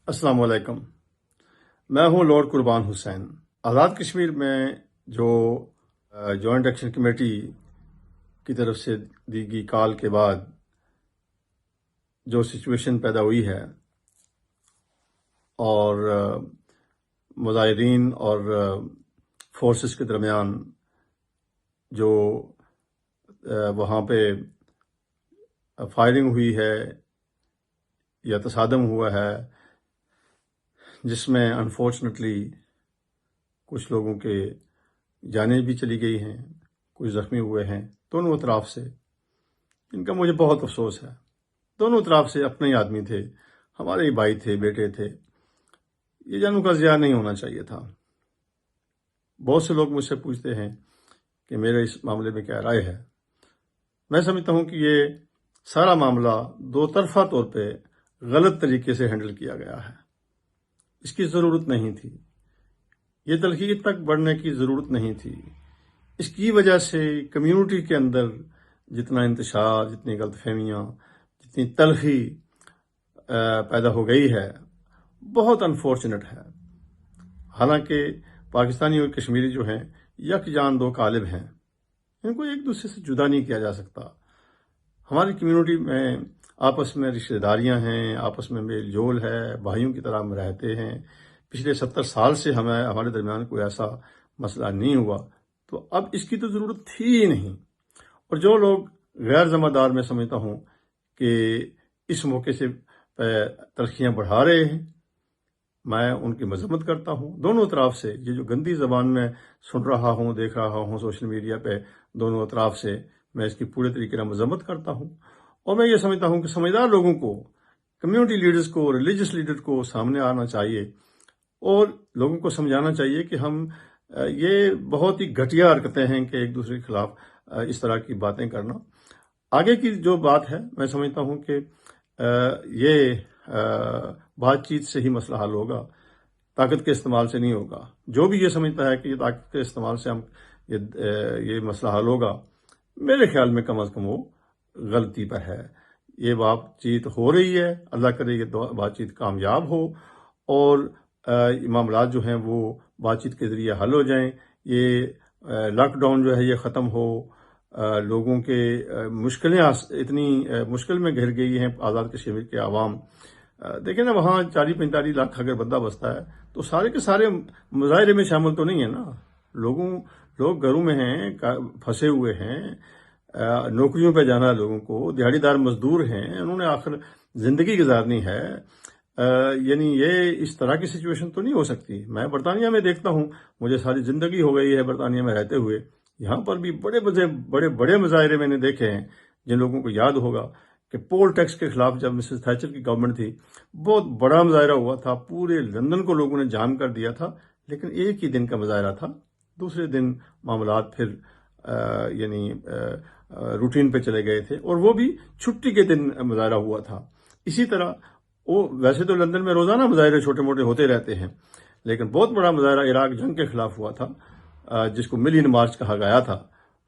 السلام علیکم۔ میں ہوں لارڈ قربان حسین۔ آزاد کشمیر میں جو جوائنٹ ایکشن کمیٹی کی طرف سے دی گئی کال کے بعد جو سچویشن پیدا ہوئی ہے اور مظاہرین اور فورسز کے درمیان جو وہاں پہ فائرنگ ہوئی ہے یا تصادم ہوا ہے، جس میں انفارچونیٹلی کچھ لوگوں کے جانیں بھی چلی گئی ہیں، کچھ زخمی ہوئے ہیں دونوں اطراف سے، ان کا مجھے بہت افسوس ہے۔ دونوں اطراف سے اپنے ہی آدمی تھے، ہمارے ہی بھائی تھے، بیٹے تھے، یہ جانوں کا ضیاع نہیں ہونا چاہیے تھا۔ بہت سے لوگ مجھ سے پوچھتے ہیں کہ میرے اس معاملے میں کیا رائے ہے۔ میں سمجھتا ہوں کہ یہ سارا معاملہ دو طرفہ طور پہ غلط طریقے سے ہینڈل کیا گیا ہے۔ اس کی ضرورت نہیں تھی، یہ تلخیص تک بڑھنے کی ضرورت نہیں تھی۔ اس کی وجہ سے کمیونٹی کے اندر جتنا انتشار، جتنی غلط فہمیاں، جتنی تلخی پیدا ہو گئی ہے، بہت انفارچونیٹ ہے۔ حالانکہ پاکستانی اور کشمیری جو ہیں یکجان دو قالب ہیں، ان کو ایک دوسرے سے جدا نہیں کیا جا سکتا۔ ہماری کمیونٹی میں آپس میں رشتہ داریاں ہیں، آپس میں میل جول ہے، بھائیوں کی طرح ہم رہتے ہیں۔ پچھلے 70 سال سے ہمارے درمیان کوئی ایسا مسئلہ نہیں ہوا، تو اب اس کی تو ضرورت تھی ہی نہیں۔ اور جو لوگ غیر ذمہ دار میں سمجھتا ہوں کہ اس موقع سے تلخیاں بڑھا رہے ہیں، میں ان کی مذمت کرتا ہوں دونوں اطراف سے۔ یہ جو گندی زبان میں سن رہا ہوں، دیکھ رہا ہوں سوشل میڈیا پہ دونوں اطراف سے، میں اس کی پورے طریقے سے مذمت کرتا ہوں۔ اور میں یہ سمجھتا ہوں کہ سمجھدار لوگوں کو، کمیونٹی لیڈرز کو، ریلیجس لیڈر کو سامنے آنا چاہیے اور لوگوں کو سمجھانا چاہیے کہ ہم یہ بہت ہی گھٹیا حرکتیں ہیں کہ ایک دوسرے کے خلاف اس طرح کی باتیں کرنا۔ آگے کی جو بات ہے، میں سمجھتا ہوں کہ یہ بات چیت سے ہی مسئلہ حل ہوگا، طاقت کے استعمال سے نہیں ہوگا۔ جو بھی یہ سمجھتا ہے کہ یہ طاقت کے استعمال سے ہم یہ مسئلہ حل ہوگا، میرے خیال میں کم از کم وہ غلطی پر ہے۔ یہ بات چیت ہو رہی ہے، اللہ کرے یہ بات چیت کامیاب ہو اور معاملات جو ہیں وہ بات چیت کے ذریعے حل ہو جائیں۔ یہ لاک ڈاؤن جو ہے یہ ختم ہو، لوگوں کے مشکلیں اتنی مشکل میں گھر گئی ہیں آزاد کشمیر کے عوام۔ دیکھیں نا، وہاں 40-45 لاکھ اگر بندہ بستا ہے تو سارے کے سارے مظاہرے میں شامل تو نہیں ہے نا۔ لوگ گھروں میں ہیں، پھنسے ہوئے ہیں، نوکریوں پہ جانا ہے لوگوں کو، دیہڑی دار مزدور ہیں، انہوں نے آخر زندگی گزارنی ہے۔ یعنی یہ اس طرح کی سچویشن تو نہیں ہو سکتی۔ میں برطانیہ میں دیکھتا ہوں، مجھے ساری زندگی ہو گئی ہے برطانیہ میں رہتے ہوئے، یہاں پر بھی بڑے مظاہرے میں نے دیکھے ہیں۔ جن لوگوں کو یاد ہوگا کہ پول ٹیکس کے خلاف جب مسز تھیچر کی گورنمنٹ تھی، بہت بڑا مظاہرہ ہوا تھا، پورے لندن کو لوگوں نے جام کر دیا تھا، لیکن ایک ہی دن کا مظاہرہ تھا۔ دوسرے دن معاملات پھر روٹین پہ چلے گئے تھے، اور وہ بھی چھٹی کے دن مظاہرہ ہوا تھا۔ اسی طرح ویسے تو لندن میں روزانہ مظاہرے چھوٹے موٹے ہوتے رہتے ہیں، لیکن بہت بڑا مظاہرہ عراق جنگ کے خلاف ہوا تھا، جس کو ملین مارچ کہا گیا تھا۔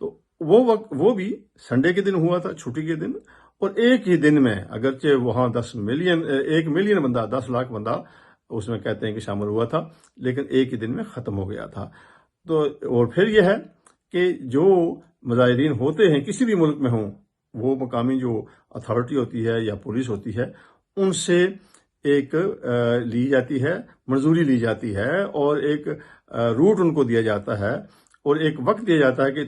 تو وہ بھی سنڈے کے دن ہوا تھا، چھٹی کے دن، اور ایک ہی دن میں اگرچہ وہاں 1 ملین بندہ، 10 لاکھ بندہ اس میں کہتے ہیں کہ شامل ہوا تھا، لیکن ایک ہی دن میں ختم ہو گیا تھا۔ تو اور پھر یہ ہے کہ جو مظاہرین ہوتے ہیں کسی بھی ملک میں ہوں، وہ مقامی جو اتھارٹی ہوتی ہے یا پولیس ہوتی ہے، ان سے ایک لی جاتی ہے، منظوری لی جاتی ہے، اور ایک روٹ ان کو دیا جاتا ہے، اور ایک وقت دیا جاتا ہے کہ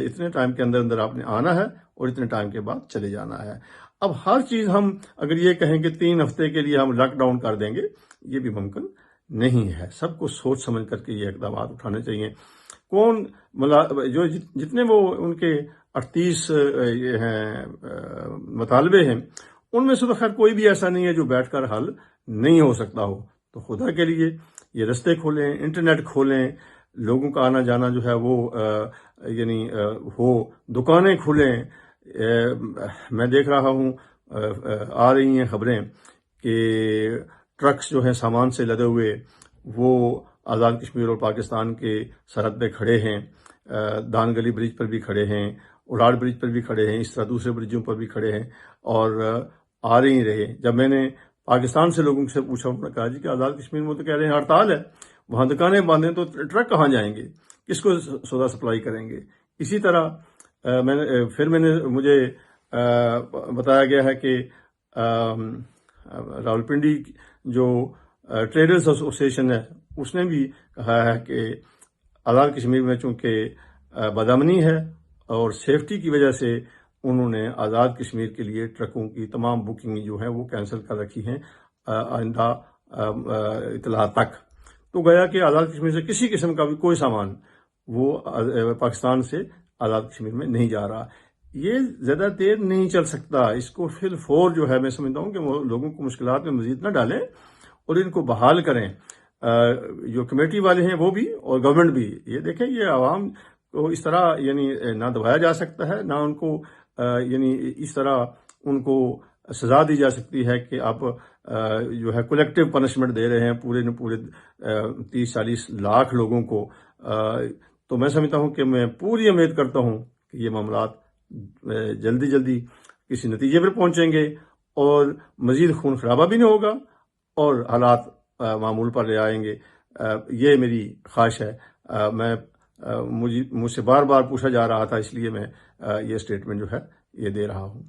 اتنے ٹائم کے اندر آپ نے آنا ہے اور اتنے ٹائم کے بعد چلے جانا ہے۔ اب ہر چیز ہم اگر یہ کہیں کہ 3 ہفتے کے لیے ہم لاک ڈاؤن کر دیں گے، یہ بھی ممکن نہیں ہے۔ سب کو سوچ سمجھ کر کے یہ اقدامات اٹھانے چاہیے۔ جو جتنے وہ ان کے 38 یہ ہیں مطالبے ہیں، ان میں سے تو خیر کوئی بھی ایسا نہیں ہے جو بیٹھ کر حل نہیں ہو سکتا ہو۔ تو خدا کے لیے یہ رستے کھولیں، انٹرنیٹ کھولیں، لوگوں کا آنا جانا جو ہے وہ ہو، دکانیں کھولیں۔ میں دیکھ رہا ہوں، آ رہی ہیں خبریں کہ ٹرکس جو ہیں سامان سے لدے ہوئے وہ آزاد کشمیر اور پاکستان کے سرحد پہ کھڑے ہیں، دان گلی برج پر بھی کھڑے ہیں، اڑاڑ برج پر بھی کھڑے ہیں، اس طرح دوسرے برجوں پر بھی کھڑے ہیں، اور آ رہے۔ جب میں نے پاکستان سے لوگوں سے پوچھا، انہوں نے کہا جی کہ آزاد کشمیر میں تو کہہ رہے ہیں ہڑتال ہے، وہاں دکانیں باندھیں تو ٹرک کہاں جائیں گے، کس کو سودا سپلائی کریں گے۔ اسی طرح مجھے بتایا گیا ہے کہ راولپنڈی جو ٹریڈرز ایسوسیشن ہے اس نے بھی کہا ہے کہ آزاد کشمیر میں چونکہ بدامنی ہے اور سیفٹی کی وجہ سے انہوں نے آزاد کشمیر کے لیے ٹرکوں کی تمام بکنگ جو ہے وہ کینسل کر رکھی ہیں آئندہ اطلاع تک۔ تو گویا کہ آزاد کشمیر سے کسی قسم کا بھی کوئی سامان وہ پاکستان سے آزاد کشمیر میں نہیں جا رہا۔ یہ زیادہ دیر نہیں چل سکتا، اس کو فی الفور جو ہے میں سمجھتا ہوں کہ وہ لوگوں کو مشکلات میں مزید نہ ڈالیں اور ان کو بحال کریں۔ جو کمیٹی والے ہیں وہ بھی اور گورنمنٹ بھی، یہ دیکھیں یہ عوام کو اس طرح یعنی نہ دبایا جا سکتا ہے، نہ ان کو یعنی اس طرح ان کو سزا دی جا سکتی ہے کہ آپ جو ہے کولیکٹیو پنشمنٹ دے رہے ہیں پورے 30-40 لاکھ لوگوں کو۔ تو میں سمجھتا ہوں کہ میں پوری امید کرتا ہوں کہ یہ معاملات جلدی کسی نتیجے پر پہنچیں گے اور مزید خون خرابہ بھی نہیں ہوگا اور حالات معمول پر لے آئیں گے۔ یہ میری خواہش ہے۔ مجھ سے بار بار پوچھا جا رہا تھا، اس لیے میں یہ اسٹیٹمنٹ جو ہے یہ دے رہا ہوں۔